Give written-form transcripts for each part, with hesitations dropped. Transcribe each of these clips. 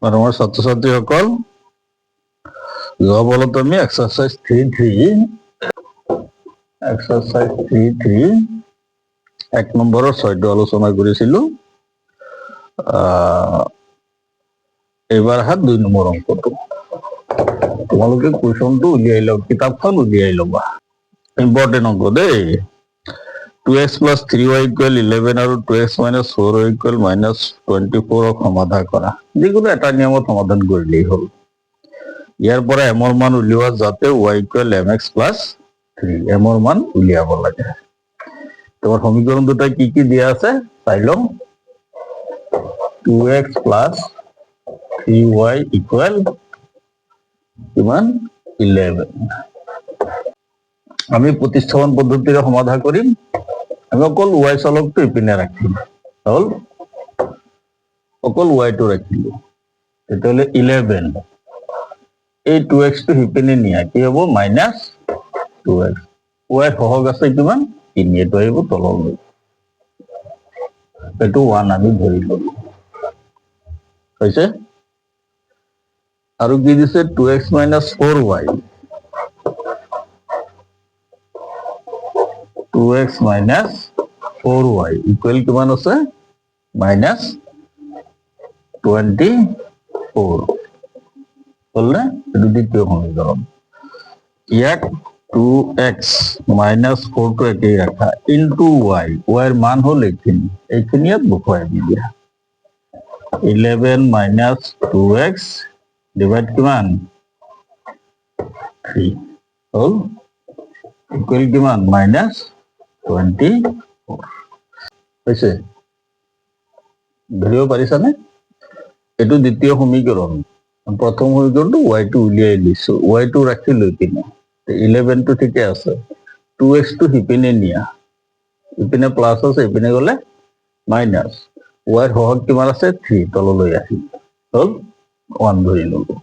R আমাৰ ছাত্ৰছাত্ৰীসকল বলতো আমি এক্সাৰসাইজ 3.3 এক নম্বৰেৰ 6টি আলোচনা কৰেছিল। এবাৰ হাত 2 নম্বৰ অঙ্কটো তোমালোকে কুৱেশ্যনটো উলিয়াই লও, কিতাপখন উলিয়াই ল'বা। ইম্পৰ্টেণ্ট অংক দেই। 2x + 3y = 11 আৰু 2x - 4y = -24 সমাধান কৰা। যিকোনো এটা নিয়মত সমাধান কৰিলেই হ'ল। ইয়াৰ পৰা m ৰ মান উলিওৱা যাতে y = mx + 3 m ৰ মান উলিয়াব লাগে। তোমাৰ সমীকৰণ দুটা কি কি দিয়া আছে চাই লওঁ। 2x + 3y = কিমান 11। আমি প্ৰতিস্থাপন পদ্ধতিৰে সমাধান কৰিম। আমি অকল y চলকটো ইপিনে ৰাখিম, হ'ল অকল y টো ৰাখিলো। তেতিয়াহ'লে 11 এই 2x টো সিপিনে নিয়া কি হ'ব -2x। y সহগ আছে কিমান 3, এইটো আহিব তললৈ, এইটো 1 আমি ধৰি ললো হৈছে। আৰু কি দিছে 2x - 4y 2x - 4y = কিমান আছে -24 হ'ল নে? এইটো দ্বিতীয় সমীকৰণ। ইয়াক 2x - 4 টো একেই ৰাখা ইনটু y, y ৰ মান হ'ল এইখিনি ইয়াত বহুৱাই দি দিয়া। 11 - 2x ডিভাইড কিমান 3 হ'ল ইকুৱেল কিমান -24 হৈছে। ধৰিব পাৰিছানে? এইটো দ্বিতীয় সমীকৰণ। প্ৰথম সমীকৰণটো y টো উলিয়াই দিছো, y টো ৰাখি লৈ পিনে 11 টো ঠিকে আছে, 2x টো সিপিনে নিয়া, ইপিনে প্লাছ আছে ইপিনে গ'লে মাইনাছ, y ৰ সহগ কিমান আছে 3 তললৈ আহিল, হ'ল 1 ধৰি ললো।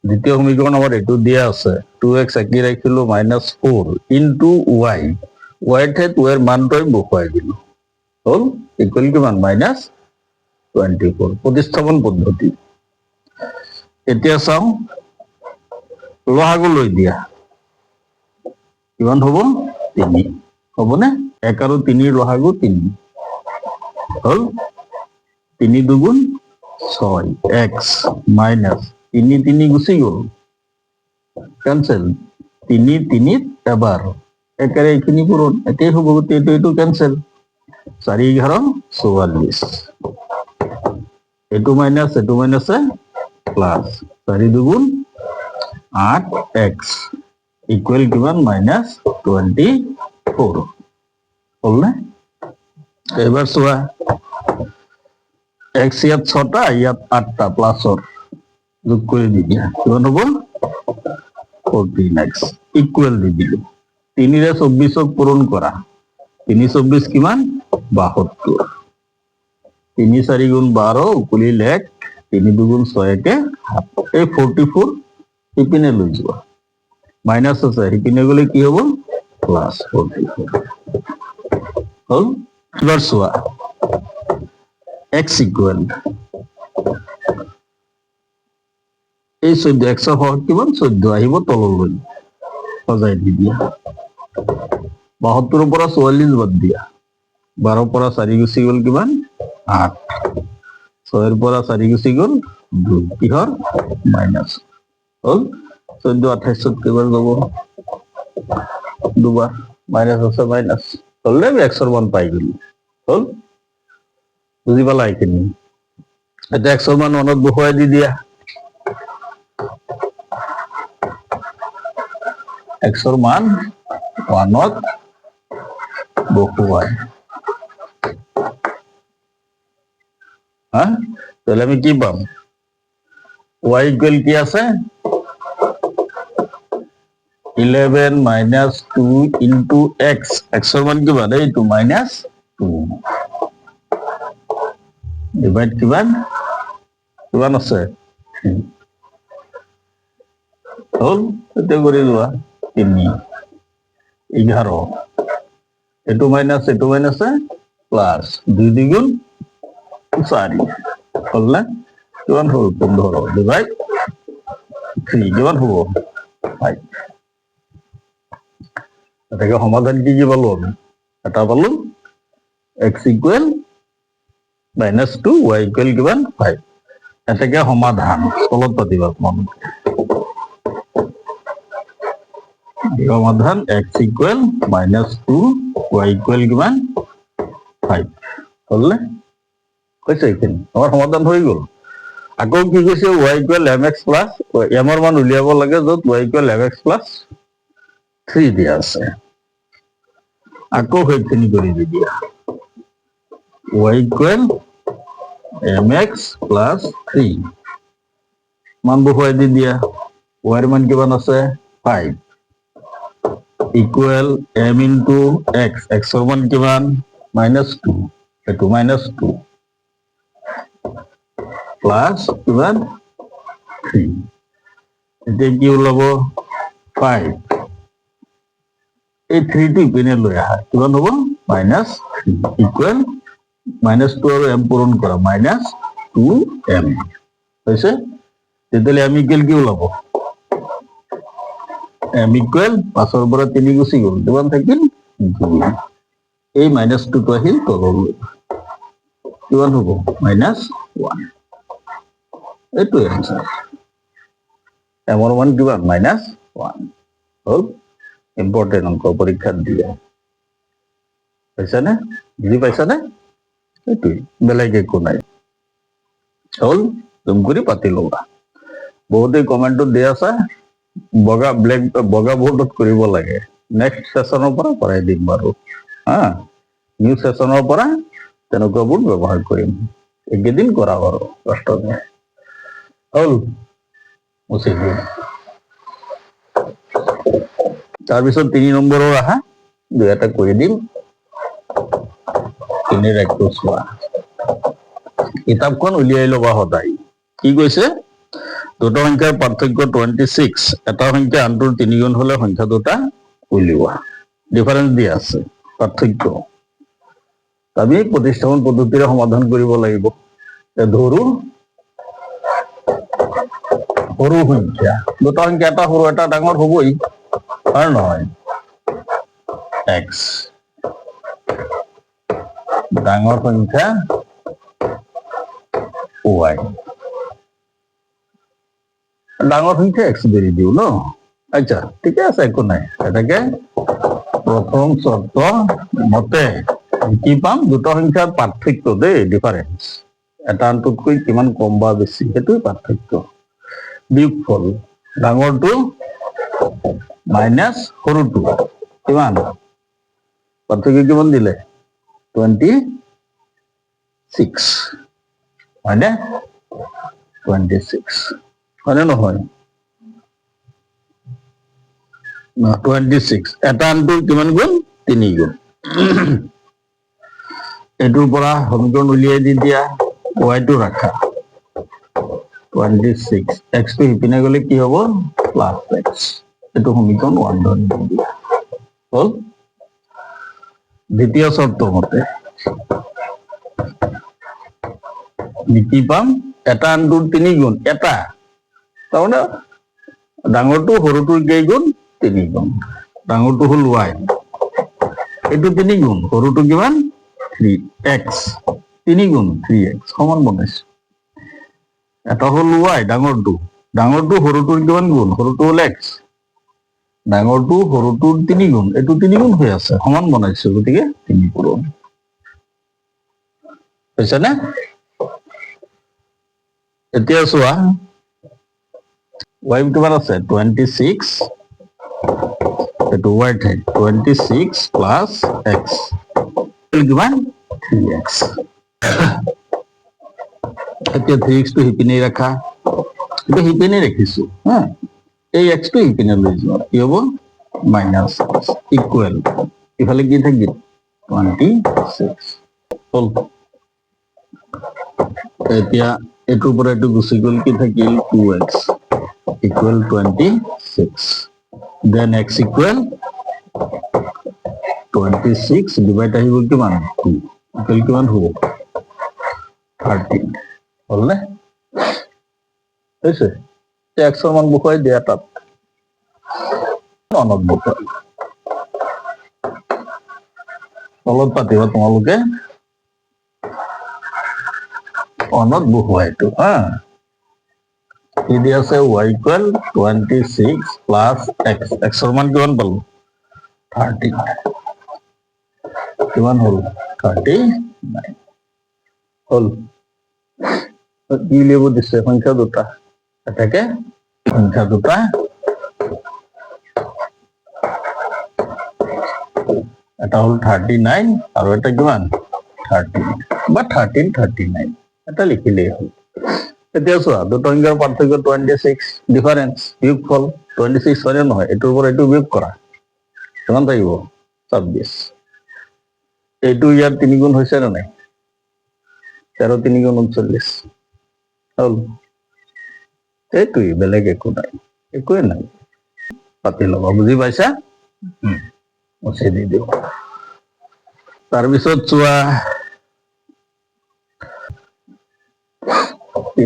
দ্বিতীয় সমীকৰণ আমাৰ এইটো দিয়া আছে 2x একেই ৰাখিলো -4 ইনটু y, y ঠাইত y ৰ মানটো আমি বহুৱাই দিলো, হ'ল ইকুৱেল কিমান -24। প্ৰতিস্থাপন পদ্ধতি। এতিয়া চাওঁ লসাগু লৈ দিয়া কিমান হ'ব 3 হ'বনে? 1 আৰু 3 ৰ লসাগু 3 হ'ল 3 × 2 = 6 x মাইনাছ 3 3 গুচি গ'ল কেনচেল, 3 3 এবাৰ একেৰে এইখিনি পূৰণ একেই হ'ব, গতিকে এইটো কেনচেল। 4 × 11 = 44, এইটো মাইনাছে প্লাছ 4 × 2 = 8x ইকুৱেল কিমান -24 হ'ল নে? এইবাৰ চোৱা x ইয়াত 6টা ইয়াত 8টা প্লাছৰ যোগ কৰি দি দিয়া কিমান হ'ব 14x ইকুৱেল দি দিলো। 3 ৰে 24ক পূৰণ কৰা, 3 × 24 কিমান 72, 3 4 × 12 উকুলিল 1, 3 2 × 6 = 7, এই 44 সিপিনে লৈ যোৱা, মাইনাছ আছে সিপিনে গ'লে কি হ'ব +44 হ'ল। এবাৰ চোৱা x ইকুৱেল এই 14, x ৰ সহগ কিমান 14 আহিব তললৈ সজাই দি দিয়া। 72 ৰ পৰা 44 বাদ দিয়া, 12 ৰ পৰা 4 গুচি গ'ল কিমান 8, 6 ৰ পৰা 4 গুচি গ'ল 2, কিহৰ মাইনাছ হ'ল 14 28 কেইবাৰ যাব দুবাৰ, মাইনাছ আছে মাইনাছ হ'ল নে? x ৰ মান পাই গ'লো, হ'ল বুজি পালা এইখিনি। এতিয়া x ৰ মান 1ত বহুৱাই দি দিয়া, x ৰ মান 1ত বহুৱাই তাহলে আমি কি পাম y ইকুৱেল কি আছে 11 - 2 ইনটু x, x ৰ মান কিমান এইটো -2 ডিভাইড কিমান আছে 3 হ'ল। এতিয়া কৰি লোৱা 3 11 এইটো মাইনাছে প্লাছ 2 2 × 4 হ'ল না? কিমান হ'ল 15 ডিভাইড 3 কিমান হ'ব 5 এটাকে সমাধান কি কি পালো আমি এটা পালো x ইকুৱেল -2 y ইকুৱেল কিমান 5 এটাকে সমাধান তলত পাতিবা তোমালোকে সমাধান x ইকুৱেল -2 y ইকুৱেল কিমান 5 হলনে কৈছে এইখিনি আমাৰ সমাধান হৈ গ'ল আকৌ কি কৈছে y equal mx plus m ৰ মান উলিয়াব লাগে য'ত y ইকুৱেল mx প্লাস 3 দিয়া আছে আকৌ সেইখিনি কৰি দিয়া y ইকুৱেল mx প্লাস 3 মান বহুৱাই দি দিয়া y ৰ মান কিমান আছে 5 equal m into x x ৰ মান কিমান -2 এটো -2 প্লাস কিমান 3 এতিয়া কি ওলাব 5 এই 3 টো ইপিনে লৈ আহা কিমান হ'ব -3 ইকুৱেল -2 আৰু m পূৰণ কৰা -2m হৈছে তেতিয়াহ'লে m ইকুৱেল কি ওলাব m ইকুৱেল 5 ৰ পৰা 3 গুচি গ'ল কিমান থাকিল 2 এই -2 টো আহিল তললৈ কিমান হ'ব -1 এইটো এনসার m ৰ মান কিমান -1 হল ইম্পৰ্টেন্ট অংক পৰীক্ষাত দিয়ে পাইছানে বুজি পাইছানে এইটোই বেলেগ একো নাই হল তুমি কৰি পাতি লবা বহুতে কমেন্টত দি আছে বগা বোৰ্ডত কৰিব লাগে নেক্সট সেশনৰ পৰা কৰাই দিম বাৰু হা নিউ সেশনৰ পৰা তেনেকুৱা বোৰ্ড ব্যৱহাৰ কৰিম একেদিন কৰা বাৰু কষ্ট নাই হল মুছি দিম তাৰপিছত 3 নম্বৰৰ আহা দুই এটা কৰি দিম 3 একটো চোৱা কিতাপখন উলিয়াই লবা সদায় কি কৈছে দুটা সংখ্যাৰ পাৰ্থক্য 26 এটা সংখ্যা আনটোৰ 3 গুণ হলে সংখ্যা দুটা উলিওৱা ডিফাৰেন্স দিয়া আছে পাৰ্থক্য আমি প্ৰতিস্থাপন পদ্ধতিৰে সমাধান কৰিব লাগিব ধৰো সৰু সংখ্যা দুটা সংখ্যা এটা সৰু এটা ডাঙৰ হবই আৰ নহয় x ডাঙৰ সংখ্যা y ডাঙৰ সংখ্যা x ধৰি দিও ন আচ্ছা ঠিক আছে একো নাই এটাকে প্ৰথম শৰ্ত মতে কি পাম দুটা সংখ্যাৰ পাৰ্থক্য দেই ডিফাৰেন্স এটা আনটোতকৈ কিমান কম বা বেছি সেইটোই পাৰ্থক্য বিয়োগফল ডাঙৰটো মাইনাস সৰুটো কিমান পাৰ্থক্য কিমান দিলে 26 হয়নে 26 হয়নে নহয় 26 এটা আনটোৰ কিমান গুণ 3 গুণ এটোৰ পৰা সমীকৰণ উলিয়াই দি দিয়া y টো ৰাখা 26 x টো ইপিনে গলে কি হ'ব প্লাস x এটো সমীকৰণ 1 ধৰি দিয়া হল দ্বিতীয় শৰ্ত মতে নীতি পাম এটা আনটোৰ 3 গুণ এটা তাৰমানে ডাঙৰটো সৰুটোৰ কেই গুণ 3 গুণ ডাঙৰটো হল y এটো 3 গুণ সৰুটো কিমান 3x 3 গুণ 3x সমান বনাইছো এটা হল y ডাঙৰটো সৰুটোৰ কিমান গুণ সৰুটো হল x ডাঙৰটো সৰুটোৰ 3 গুণ এটো 3 গুণ হৈ আছে সমান বনাইছো গতিকে 3 পূৰণ হৈছে না এতিয়া চোৱা y কিমান আছে 26 এটো y ঠাইত 26 প্লাস x কিমান 3x এতিয়া 3x টো হিপিনে ৰাখা এটা হিপিনে ৰাখিছো হা এই x টো হিপিনে লৈ যোৱা কি হ'ব মাইনাস ইকুৱেল ইফালে কি থাকিল 26 হল এতিয়া এটোৰ পৰা এটো গুচি গ'ল কি থাকিল 2x equal 26 then x equal 26 divide আহিব কিমান 2 ইকুৱেল কিমান হ'ব 13 হল নে হৈছে এক্সৰ মান বহুৱাই দিয়া তাত অনত বহুৱাই তলত পাতিবা তোমালোকে অনত বহুৱাইটো হা কি দি আছে y ইকুৱেল 26 প্লাছ এক্স এক্সৰ মান কিমান পালো 30 কিমান হ'ল 39 হ'ল কি উলিয়াব দিছে সংখ্যা দুটা এটাকে সংখ্যা দুটা এটা হ'ল 39 আৰু এটা কিমান 13 বা 39 এটা লিখিলেই হ'ল এতিয়া চোৱা দুটা সংখ্যাৰ পাৰ্থক্য 26 ডিফাৰেন্স বিয়োগফল 26 হয়নে নহয় এইটোৰ পৰা এইটো বিয়োগ কৰা কিমান থাকিব 26 এইটো ইয়াৰ 3 গুণ হৈছে নে নাই 13 3 গুণ 39 হ'ল এইটোৱেই বেলেগ একো নাই একোৱে নাই পাতি ল'বা বুজি পাইছা মুছি দি দিওঁ তাৰপিছত চোৱা 3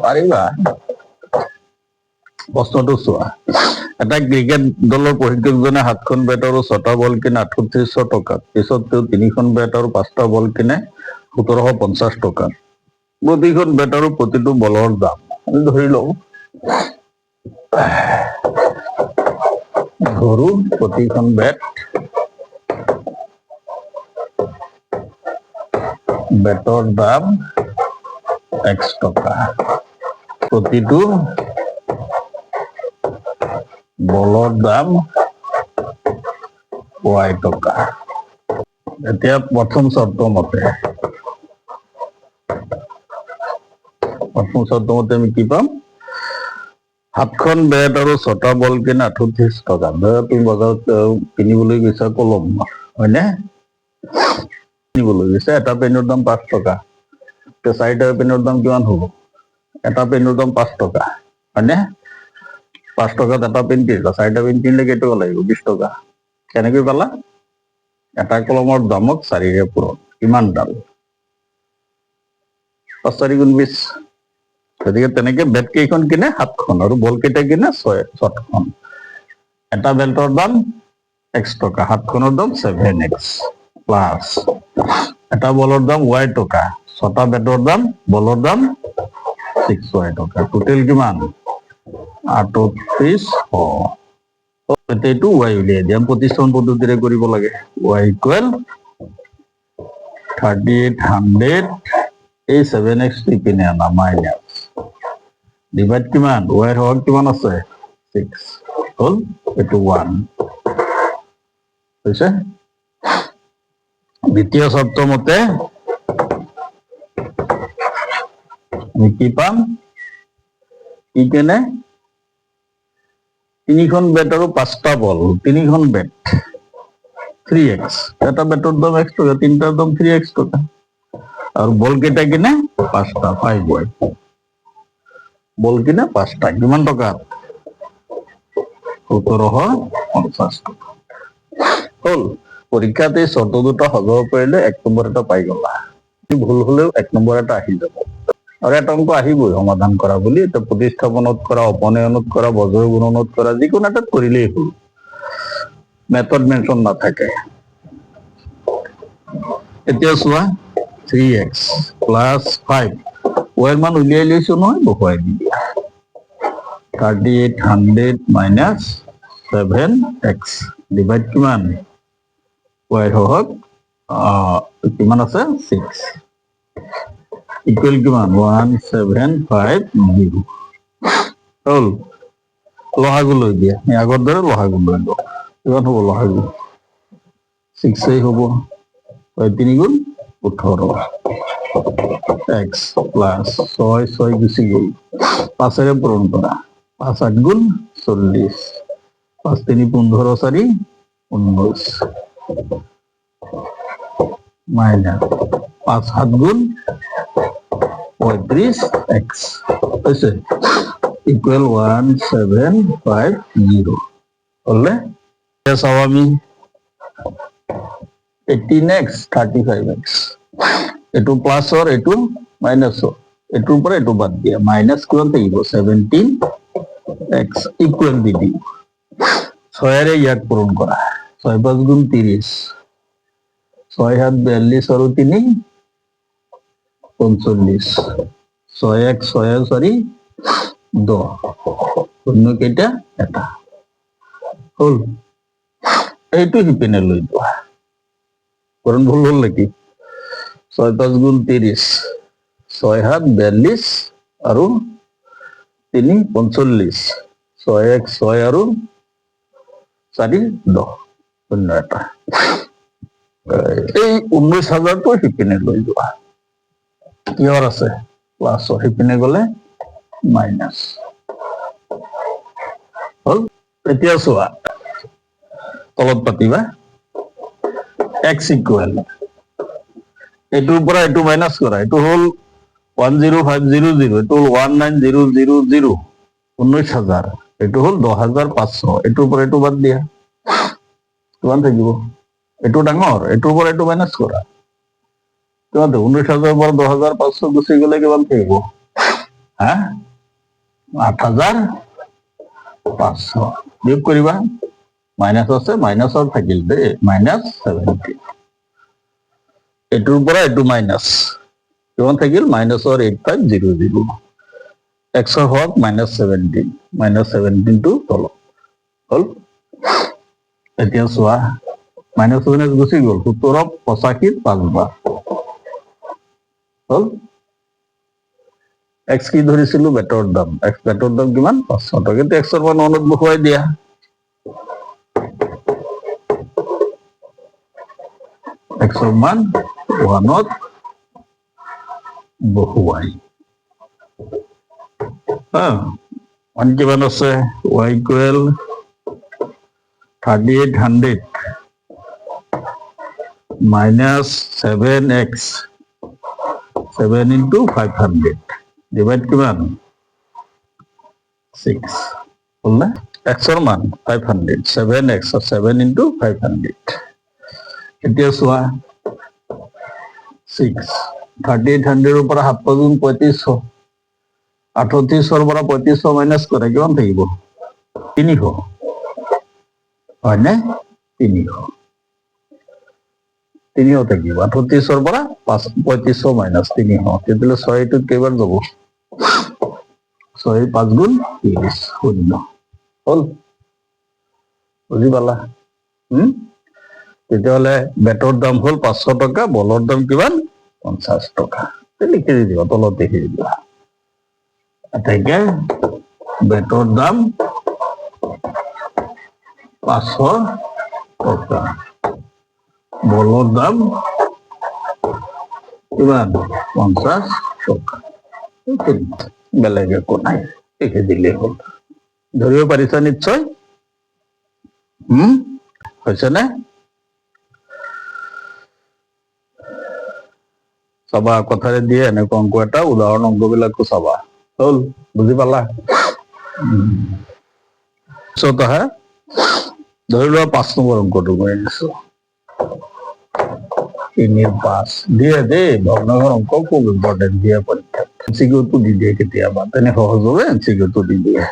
পাৰিবা প্ৰশ্নটো চোৱা এটা ক্ৰিকেট দলৰ প্ৰশিক্ষকজনে 7খন বেট আৰু 6টা বল কিনে 3800 টকাত পিছত তেওঁ 3খন বেট আৰু 5টা বল কিনে 1750 টকাত প্ৰতিখন বেট আৰু প্ৰতিটো বলৰ দাম আমি ধৰি লওঁ ধৰো প্ৰতিখন বেটৰ দাম x টকা প্ৰতিটো বলৰ দাম y টকা এতিয়া প্ৰথম চৰ্ত মতে আমি কি পাম 7খন বেট আৰু 6টা বল কিনে 38 টকা ধৰা তুমি বজাৰত কিনিবলৈ গৈছা কলম হয়নে কিনিবলৈ গৈছা এটা পেনৰ দাম 5 টকা 4টা পেনৰ দাম কিমান হ'ব এটা পেনৰ দাম 5 টকা হয়নে 5 টকাত এটা পেন কিনিলা 4টা পেন কিনিলে কেই টকা লাগিব 20 টকা কেনেকৈ পালা এটা কলমৰ দামক 4ৰে পূৰণ কিমান দাম 5 4 গুণ 20 গতিকে তেনেকে বেট কেইখন কিনে 7খন আৰু বল কেইটা কিনে 6খন এটা বেল্টৰ দাম x টকা 7খনৰ দাম 7x প্লাছ এটা বলৰ দাম y টকা 6টা বেটৰ দাম বলৰ দাম 6y টকা টোটেল কিমান 3800 এইটো y উলিয়াই দিম প্ৰতিস্থাপন পদ্ধতিৰে কৰিব লাগে y ইকুৱেল 3800 এই 7x ইপিনে আনা মাইনাছ ডিভাইড কিমান y এর হক কিমান আছে 6 হল এটো 1 বুঝছে দ্বিতীয় শর্ত মতে আমি কি পাম কি কেনে 3খন বেট আৰু 5টা বল 3খন বেট 3x এটা বেটৰ দাম x টকা 3টাৰ দাম 3x টকা আৰু বল কেইটা কিনে 5টা 5y বল কিনে 5টা কিমান টকা 1750 টকা হল পরীক্ষাতে শর্ত দুটো সজাব পাৰিলে 1 নম্বৰ এটা পাই গলা ভুল হলেও 1 নম্বৰ এটা আহি যাব আৰু এটা অংক আহিবই সমাধান কৰা বুলি এটা প্ৰতিস্থাপনত কৰা অপনয়নত কৰা বজ্ৰ গুণনত কৰা যিকোনো এটা কৰিলেই হল মেথড মেনশন নাথাকে এতিয়া চোৱা 3x plus 5 y এৰ মান উলিয়াই লৈছো নহয় বহুৱাই দি 3800 minus 7x ডিভাইড কিমান y হওক কিমান আছে 6 ইকুয়াল কিমান 1750 হল লহাগু লৈ দিয়া আমি আগৰ দৰে লহাগু লৈ লওঁ কিমান হ'ব লহাগু 6 এই হ'ব 3 গুণ 18 x plus 6 গুচি গ'ল 5 এৰে পূৰণ কৰা 5 8 গুণ 40 5 3 15 4 19 মাইনাস 5 7 গুণ 35x হইছে ইকুয়াল 1750 হলে চাও আমি 18x 35x এইটো প্লাছৰ এইটো মাইনাছৰ, এইটোৰ পৰা এইটো বাদ দিয়া, মাইনাছ কিমান থাকিব 17x ইকুৱেল দি দিম। 6ৰে ইয়াক পূৰণ কৰা, 6 5 গুণ 30, 6 7 42 আৰু 3 45, 6 1 6 4 10, শূন্য কেইটা এটা হল। এইটো সিপিনে লৈ যোৱা, কাৰণ ভুল হল নেকি? 6 5 গুণ 30, 6 7 42 আৰু 3 45, 6 1 6 আৰু 4 10, শূন্য এটা। এই 19,000টো সিপিনে লৈ যোৱা, কিহৰ আছে প্লাছৰ, সিপিনে গলে মাইনাছ হল। এতিয়া চোৱা তলত পাতিবা, x ইকুৱেল এইটোৰ পৰা এইটো মাইনাছ কৰা, এইটো হল 10500, এইটো হল 19000, 19,000, এইটো হল 10,500, এইটোৰ পৰা এইটো বাদ দিয়া, কিমান থাকিব? এইটো ডাঙৰ, এইটোৰ পৰা এইটো মাইনাছ কৰা, কিমান? 19,000 পৰা 10,500 গুচি গলে কিমান থাকিব? 8,500 যোগ কৰিবা, মাইনাছ আছে, মাইনাছৰ থাকিল দেই, -17, এইটোৰ পৰা এইটো মাইনাছ, কিমান থাকিল? -8500, এক্সৰ হওক -17, -17টো তলত হল। এতিয়া চোৱা -17 গুচি গল, 17 85 5বাৰ হল। এক্স কি ধৰিছিলো? বেটৰ দাম, এক্স বেটৰ দাম কিমান? 500 টকা, কিন্তু এক্সৰ মান 1ত বহুৱাই দিয়া, এক্সৰ মান 1ত বহুৱাই, মান কিমান আছে? y equal 3800 minus 7x, 7 into 500 divide কিমান? 6 হল না? এক্সৰ মান 500, 7x, 7 into 500। এতিয়া চোৱা 6, 3800ৰ পৰা 7 গুণ 3500, 3800ৰ পৰা 3500 মাইনাছ কৰা, কিমান থাকিব? 300 হয়নে? 300 থাকিব, 3800ৰ পৰা 3500 মাইনাছ 300, তেতিয়াহ'লে 6টোত কেইবাৰ যাব? 6 5 গুণ 30, শূন্য হল। বুজি পালা? তেতিয়াহ'লে বেটৰ দাম হল 500 টকা, বলৰ দাম কিমান? 50 টকা। লিখি দিবা, তলত লিখি দিবা, এতেকে বেটৰ দাম 500 টকা, বলৰ দাম কিমান? 50 টকা। বেলেগ একো নাই, লিখি দিলেই হল। ধৰিব পাৰিছা নিশ্চয়? হৈছে নে? চাবা, কথাৰে দিয়ে এনেকুৱা অংক এটা, উদাহৰণ অংকবিলাকো চাবা, হল? বুজি পালা? পিছত আহা, ধৰি লোৱা 5 নম্বৰ অংকটো কৰি দিছো, 3 5 দিয়ে দেই, ভগ্নাংশৰ অংক খুব ইম্পৰ্টেণ্ট দিয়ে পৰীক্ষাত, এমচিকিউটো দি দিয়ে কেতিয়াবা, তেনে সহজভাৱে এমচিকিউটো দি দিয়ে।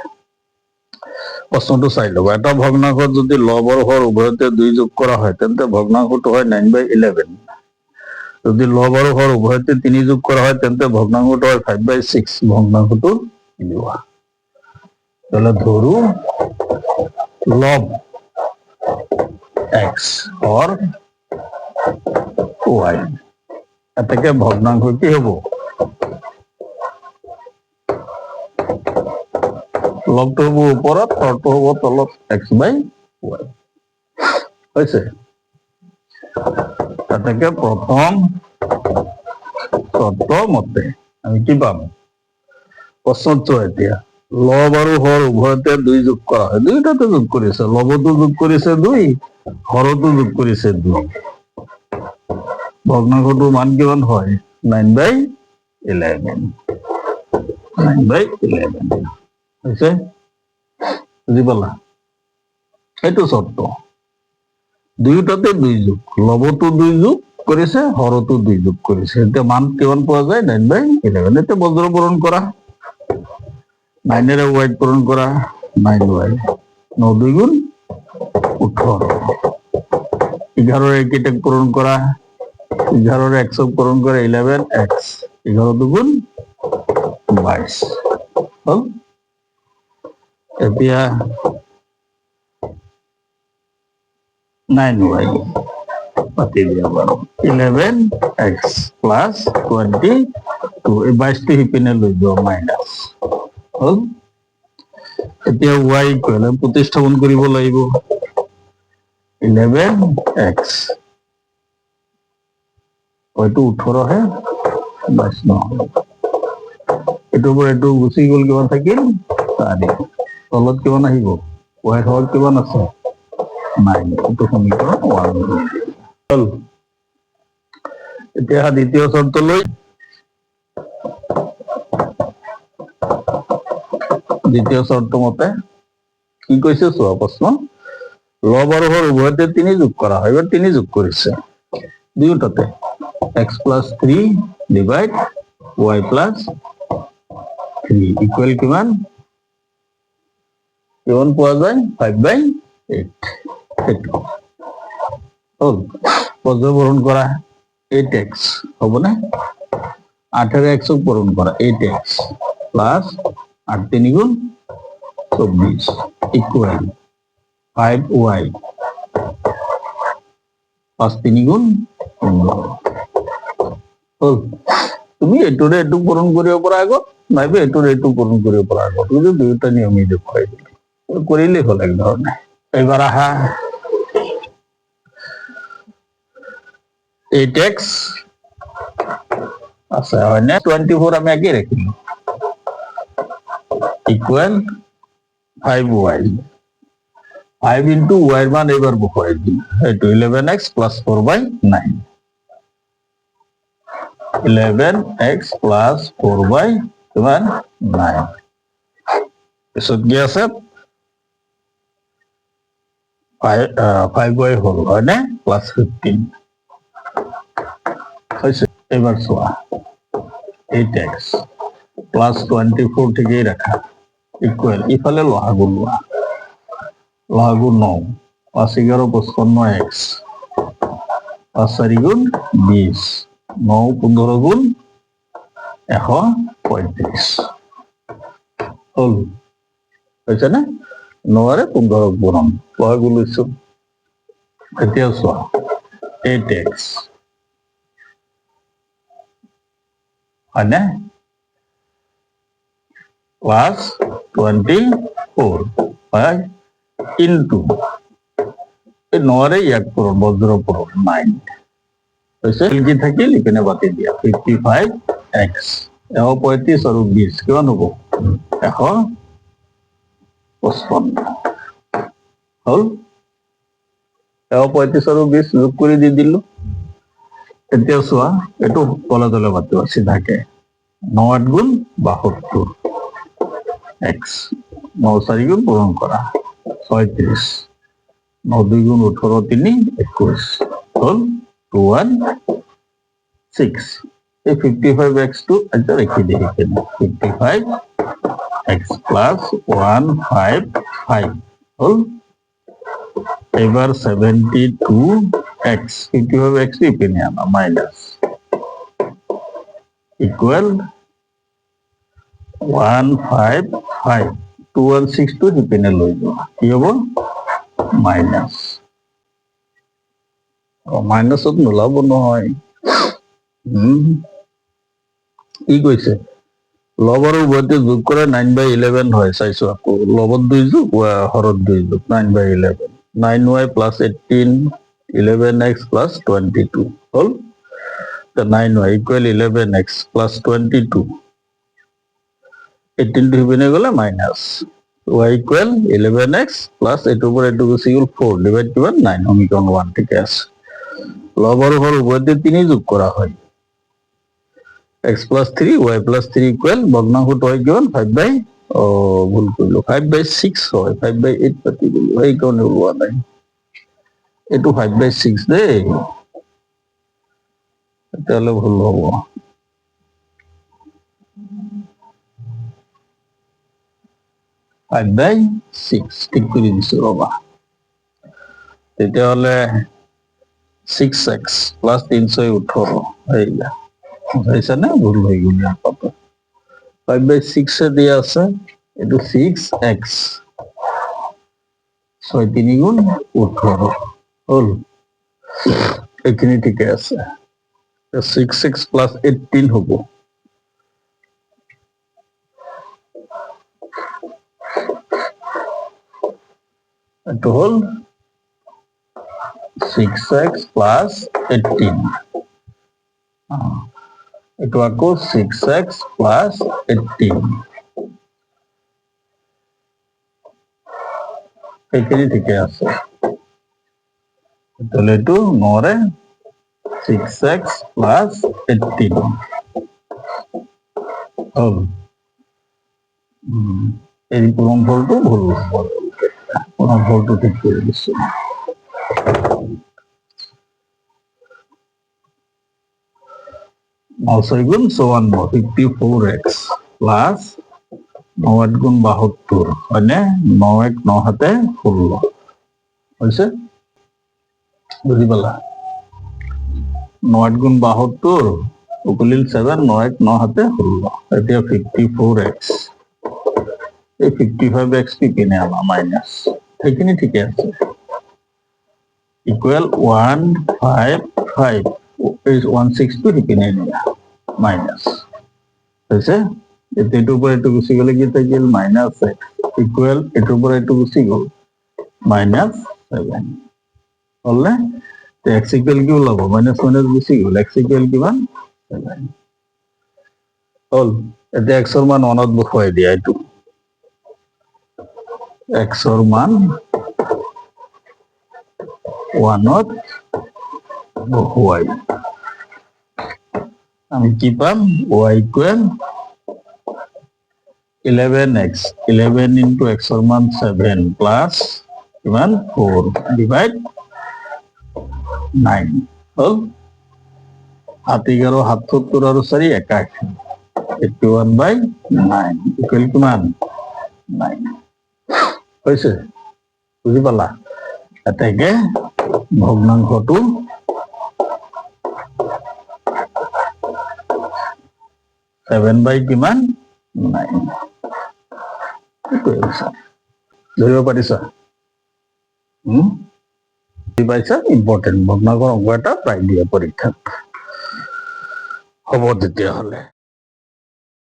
প্ৰশ্নটো চাই ল'বা, এটা ভগ্নাংশত যদি লব আৰু হৰ উভয়তে 2 যোগ কৰা হয়, তেন্তে ভগ্নাংশটো হয় 9/11। যদি লব আৰু হৰ উভয়তে 3 যোগ কৰা হয়, তেন্তে ভগ্নাংশটো হয় 5/6। ভগ্নাংশটো মিলোৱা। তাহলে ধরু লব x or y, এটাকে ভগ্নাংশ কি হব? লবটো হব উপৰত, হৰটো হব তলত, x/y হৈছে। এটাকে প্ৰথম শৰ্ত মতে আমি কি পাম? প্ৰশ্ন এতিয়া লব আৰু হৰ উভয়তে 2 যোগ কৰা হয়, দুইটাতে যোগ কৰিছে, লবতো যোগ কৰিছে 2, হৰতো যোগ কৰিছে 2, ভগ্নাংশটোৰ মান কিমান হয়? 9/11, 9/11 হৈছে। বুজি পালা? এইটো শর্ত, দুইটাতে 2 যোগ, লবতো 2 যোগ, কৰিছে, হৰতো 2 যোগ কৰিছে। এতিয়া মান কিমান পোৱা যায়? 9/11। এতিয়া বজ্ৰ পূৰণ কৰা, 9 y পূৰণ কৰা, 9y, 9 2 গুণ 18, 11 এইকেইটাক পূৰণ কৰা, 11 x পূৰণ কৰা, 11x, 11 2 গুণ 22 হল। এতিয়া 9y পাতি দিয়া বাৰু, 11x প্লাছ 22, এই 22টো সিপিনে লৈ যোৱা মাইনাছ হল। এতিয়া y ইকুৱেল প্ৰতিস্থাপন কৰিব লাগিব, 11x, হয়তো 18 হে, 22 নহয়, এইটোৰ পৰা এইটো গুচি গ'ল, কিমান থাকিল 4, তলত কিমান আহিব, y হল কিমান আছে 9, এইটো সমীকৰণ 1 হল। এতিয়া দ্বিতীয় চৰ্তলৈ, দ্বিতীয় চৰ্ত মতে কি কৈছে চোৱা প্ৰশ্ন, লব আৰু হৰ উভয়তে 3 যোগ কৰা হয়। এবাৰ 3 যোগ কৰিছে দুয়োটাতে, x + 3 ডিভাইড y + 3 ইকুৱেল কিমান, কিমান পোৱা যায় 5/8, সেইটো হল। বজ্ৰপূৰণ কৰা 8x হবনে, 8 x পূৰণ কৰা 8x প্লাস 8 3 গুণ 24 ইকুয়াল 5y 5 3 গুণ 15 হল। তুমি এইটোৰে এইটো পূৰণ কৰিব পৰা আগত, নাইবা এইটোৰে এইটো পূৰণ কৰিব পৰা আগত, তুমি দুয়োটা নিয়মেই দেখুৱাই দিলে কৰিলেই হল এক ধৰণে। এইবাৰ আহা 8x আছে হয়নে, 24 আমি একেই রাখিলো ইকুয়াল 5y, 5 ইন্টু y এর মান এবার বসাই দিই, এইটো 11x প্লাস 4/9, 11x প্লাস 4/9, পিছত কি আছে 5y হল হয়নে, প্লাস 15 হয়েছে। এবার চোৱা 8x প্লাস 24 ঠিকই ৰাখা ইকুয়াল, ইফালে লহাগু লোৱা, লহাগু 9, 5 11 55x, 5 4 গুণ 20, 9 15 গুণ 135 হল, হয়েছে না, 9 আর 15 গুণন, লহাগু লৈছো। এতিয়া চোৱা 8x হয়নে প্লাস 24 হয় ইন্টু এই 9 এক পূরণ বজ্র পূরণ 9 হয়েছে, কি থাকিল এখানে বাতি দিয়া 55x, 35 আর 20 কিমান হব 155 হল। 35 আর 20 যোগ করে দি দিলো। এতিয়া চোৱা এইটো তলে তলে পাতিব চিধাকে, 9 8 গুণ 72 x, 9 4 গুণ পূরণ করা 36, 9 2 গুণ 18 3 21 হল 216, এই 55x টু এটা রেখে দিই এখানে, 55x প্লাস 155 হল। এবার 72x, 55x ইপিনে আনা মাইনাস ইকুয়াল 155, 2162 ইপিনে লৈ যোৱা কি হব মাইনাস, মাইনাসত নোলাব নহয়, কি কৈছে লব আৰু উভয়তে যোগ কৰে 9/11 হয়, চাইছো আকৌ লবত 2 যোগ হৰত 2 যোগ 9/11, 9y plus 18, 11x plus 22 hall. 9y equal 11x plus 22, 18 to হিপিনে গলে minus, y equal 11x plus এইটোৰ পৰা এইটো গুচি গল 4 ডিভাইড কিমান 9, সমীকৰণ 1 ঠিকে আছে। লব আৰু হৰ উভয়তে 3 যোগ কৰা হয়, x plus 3 y plus 3 equal ভগ্নাংশটো হয় কিমান 5/, ভুল কৰিলো 5/6 হয়, 5/8 পাতি দিলো এই কাৰণে ওলোৱা নাই, এইটো 5/6 দেই। 5/6 * 3 = 9, 9 * 3 = 16, 16 * 3 = 24, 24 * 3 = 26, 26 * 3 = 28, 28 তেতিয়াহ'লে ভুল হ'ব। 5/6 ঠিক কৰি দিছো ৰবা। তেতিয়াহ'লে 6x প্লাছ 318 এইয়া বুজাইছানে? ভুল হৈ গ'ল ইয়াৰ পৰা। 5/6 দিয়া আছে, এইটো 6x 6 3 গুণ 18 হ'ল। এইখিনি ঠিকে আছে। 6x প্লাছ 18 হ'ব। এইটো হ'ল 6x প্লাছ 18। এইটো আকৌ 6x প্লাছ 18। এইখিনি ঠিকে আছে। তাহলে এইটো 9 6x প্লাছ 18 হ'ল। এই পূৰণফলটো ভুল হ'ব। পূৰণফলটো ঠিক কৰি দিছো। 9 গুণ 54 54x প্লাছ 9 গুণ 72 হয়নে? 9 1 9 হাতে 16 হৈছে। বুজি পালা? 9 গুণ 72 উকলিল 7 9 1 9 হাতে 16। এতিয়া 54x এই 55x কি পিনে আনা মাইনাছ, সেইখিনি ঠিকে আছে। ইকুৱেল 155 160 সিপিনে নিয়া মাইনাছ হৈছে। এইটোৰ পৰা এইটো গুচি গ'লে কি থাকিল? মাইনাছ x ইকুৱেল এইটোৰ পৰা এইটো গুচি গ'ল -7 হ'লনে? x ইকুৱেল কি ওলাব? মাইনাছ মাইনাছ গুচি গ'ল, x ইকুৱেল কিমান? 7 হ'ল। এতিয়া x ৰ মান 1ত বসুৱাই দিয়া। এইটো x ৰ মান 1ত বসুৱাই আমি কি পাম? y equal 11x 11 into x ৰ মান 7 প্লাছ কিমান 4 ডিভাইড 9 হ'ল। 7 11 77 আৰু 4 81 81/9 ইকুৱেল কিমান? 9 হৈছে। বুজি পালা? এতেকে ভগ্নাংশটো কিমান 9 ধৰিব পাৰিছা? বুজি পাইছা? ইম্পৰ্টেণ্ট ভগ্নাংশৰ অংক এটা প্ৰায় দিয়ে পৰীক্ষাত। হ'ব তেতিয়াহ'লে।